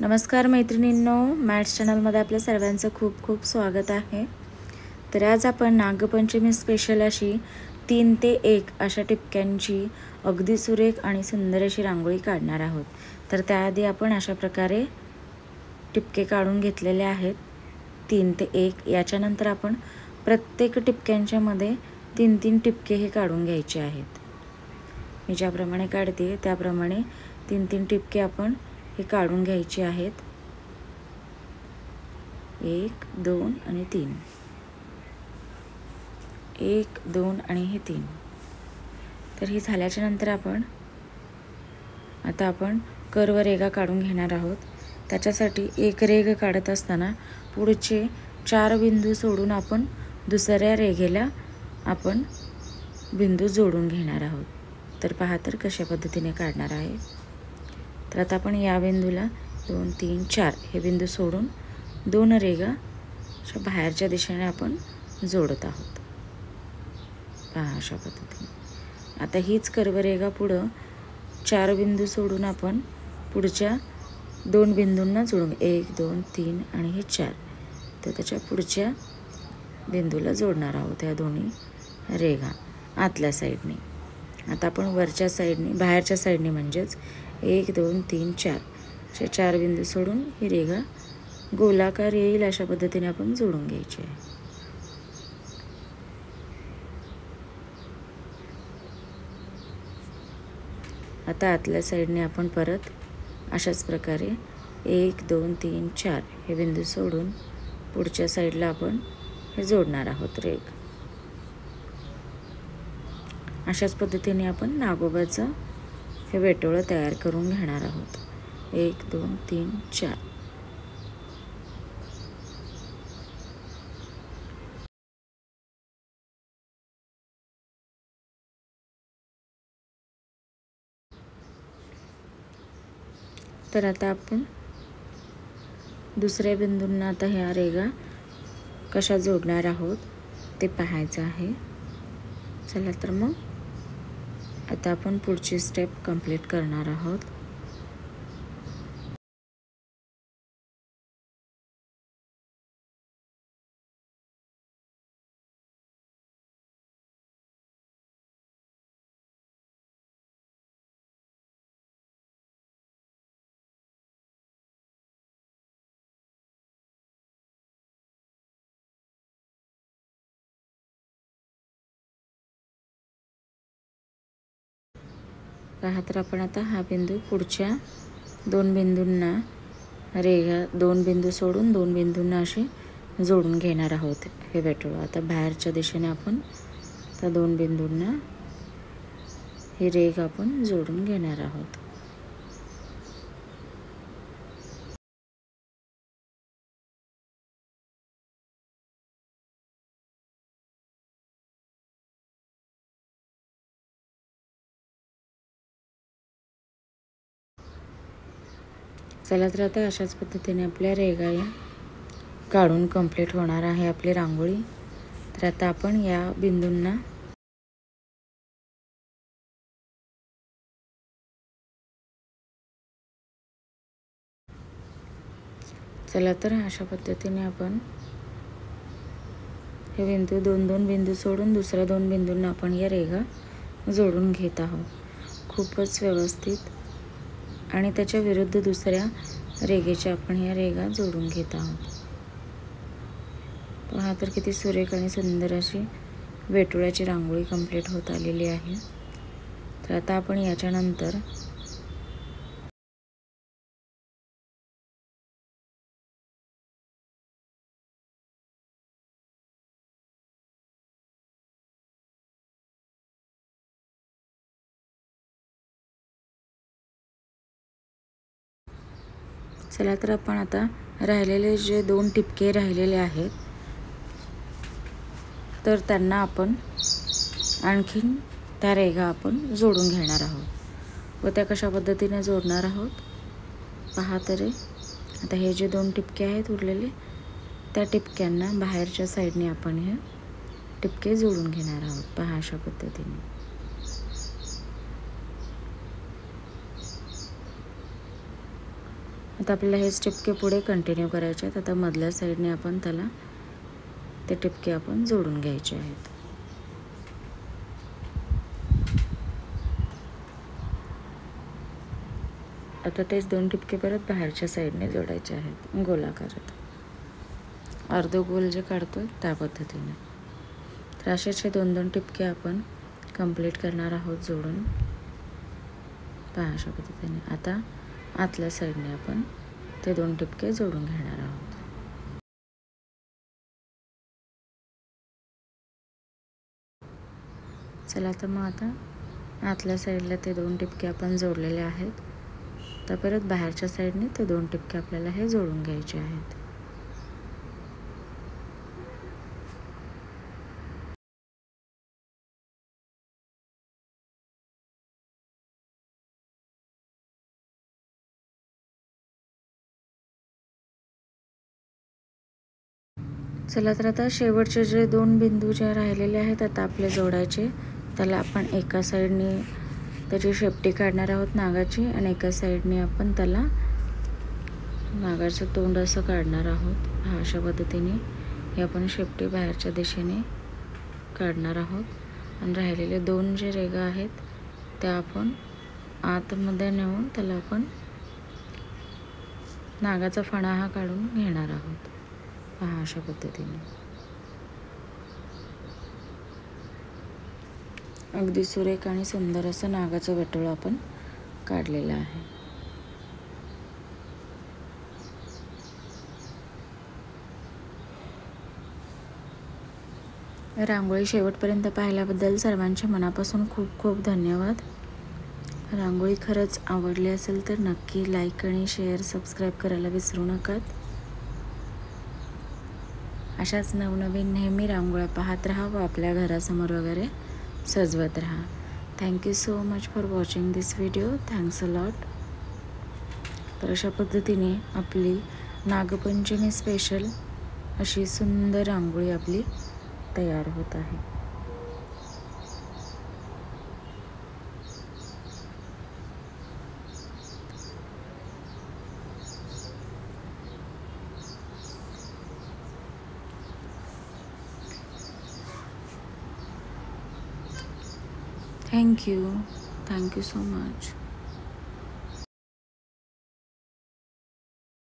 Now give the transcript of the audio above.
नमस्कार मैत्रिणींनो, मॅथ्स चॅनलमध्ये आपल्या सर्वांचं खूप खूप स्वागत आहे। तर आज आपण नागपंचमी स्पेशल अशी 3 ते 1 अशा टिपक्यांची अगदी सुरेख आणि सुंदर अशी रांगोळी काढणार आहोत। तर त्याआधी आपण अशा प्रकारे टिपके काढून घेतलेले आहेत 3 ते 1। याच्यानंतर आपण प्रत्येक टिपक्यांच्या मध्ये 3-3 टिपके हे काढून घ्यायचे आहेत। मी ज्याप्रमाणे काढते त्याप्रमाणे 3-3 टिपके आपण हे काढून घ्यायचे आहेत। 1 2 आणि 3, 1 2 आणि हे 3। तर हे झाल्याच्या नंतर आपण कर्व रेघा काढून घेणार आहोत। त्याच्यासाठी एक रेघ काढत असताना पुढचे 4 बिंदू सोडून आपण दुसऱ्या रेघेला आपण बिंदू जोडून घेणार आहोत। तर पहा तर कशा पद्धतीने काढणार आहे। तर आता आपण या बिंदूला 2 3 4 हे बिंदू सोडून 2 रेघा अशा बाहेरच्या दिशेने आपण जोडत आहोत। पहा अशा पद्धतीने। आता हीच कर्वरेघा पुढे 4 बिंदू सोडून आपण पुढच्या 2 बिंदूंना जोडून 1 2 3 आणि हे 4 तर त्याच्या पुढच्या बिंदूला जोडणार आहोत या दोन्ही रेघा आतल्या साईडने। आता आपण वरच्या साईडने बाहेरच्या साईडने म्हणजेच 1 2 3 4 असे 4 बिंदू सोडून ही रेघा गोलाकार येईल अशा पद्धतीने आपण जोडून घ्यायची आहे। आता आतल्या साईडने आपण परत अशाच प्रकारे 1 2 3 4 हे बिंदू सोडून पुढच्या साईडला आपण हे जोडणार आहोत रेघ। अशाच पद्धतीने आपण नागोबाचं हे वेटोळं तयार करून घेणार आहोत। 1 2 3 4। तर आता आपण दुसऱ्या बिंदूंना आता ह्या रेघा कशा जोडणार आहोत ते पाहायचं आहे। चला तर मग आता आपण पुढची स्टेप कंप्लीट करणार आहोत। पहा तर आपण आता हा बिंदू पुढच्या 2 बिंदूंना रेघा 2 बिंदू सोडून 2 बिंदूंना असे जोडून घेणार आहोत हे वेटोळं। आता बाहेरच्या दिशेने आपण त्या 2 बिंदूंना ही रेघ आपण जोडून घेणार आहोत। चला तर आता अशाच पद्धतीने आपल्या रेघा या काढून कंप्लीट होणार आहे आपली रांगोळी। तर आता आपण या बिंदूंना चला तर अशा पद्धतीने आपण हे बिंदू 2-2 बिंदू सोडून दुसऱ्या 2 बिंदूंना आपण या रेघा जोडून घेत आहोत खूपच व्यवस्थित। आणि त्याच्या विरुद्ध दुसऱ्या रेघेच्या आपण या रेघा जोडून घेत आहोत। पहा तर किती सुरेख आणि सुंदर अशी वेटोळ्याची रांगोळी कंप्लीट होत आलेली आहे। तर आता आपण याच्यानंतर चला तर आपण आता राहिलेले जे 2 टिपके राहिलेले आहेत तर त्यांना आपण आणखीन त्या रेघा आपण जोडून घेणार आहोत। व त्या कशा पद्धतीने जोडणार आहोत पहा तरी। आता हे जे 2 टिपके आहेत उरलेले त्या टिपक्यांना बाहेरच्या साईडने आपण हे टिपके जोडून घेणार आहोत। पहा अशा पद्धतीने। आता आपल्याला हेच टिपके पुढे कंटिन्यू करायचे आहेत. आता मधल्या साईडने आपण त्याला ते टिपके आपण जोडून घ्यायचे आहेत. आता तेच 2 टिपके परत बाहेरच्या साईडने जोडायचे आहेत गोलाकारात. अर्धगोल जे काढतो त्या पद्धतीने. तर असेच 2-2 टिपके आपण कंप्लीट करणार आहोत जोडून. पहा अशा पद्धतीने. आता आतल्या साईडने आपण ते 2 टिपके जोडून घेणार आहोत. चला तर मग आता आतल्या साईडला ते 2 टिपके आपण जोडलेले आहेत. तर परत बाहेरच्या साईडने ते 2 टिपके आपल्याला हे जोडून घ्यायचे आहेत. चला तर आता शेवटचे जे 2 बिंदू जे राहिलेले आहेत आता आपले जोडायचे. त्याला आपण एका साईडने त्याची शेपटी काढणार आहोत नागाची आणि एका साईडने आपण त्याला नागाचं तोंड असं काढणार आहोत. हा अशा पद्धतीने हे आपण शेपटी बाहेरच्या दिशेने काढणार आहोत. आणि राहिलेले 2 जे रेगा आहेत त्या आपण आतमध्ये नेऊन त्याला आपण नागाचा फणा हा काढून घेणार आहोत. पहा अशा पद्धतीने. अगदी सुरेख आणि सुंदर असं नागाचं वेटोळं आपण काढलेलं आहे. रांगोळी शेवटपर्यंत पाहिल्याबद्दल सर्वांचे मनापासून खूप खूप धन्यवाद. रांगोळी खरंच आवडली असेल तर नक्की लाईक आणि शेअर सबस्क्राईब करायला विसरू नका. अशाच नवनवीन नेहमी रांगोळ्या पाहत राहा व आपल्या घरासमोर वगैरे सजवत राहा. Thank you so much for watching this video. Thanks a lot. तर अशा पद्धतीने आपली नागपंचमी स्पेशल अशी सुंदर रांगोळी आपली तयार होत आहे. Thank you so much.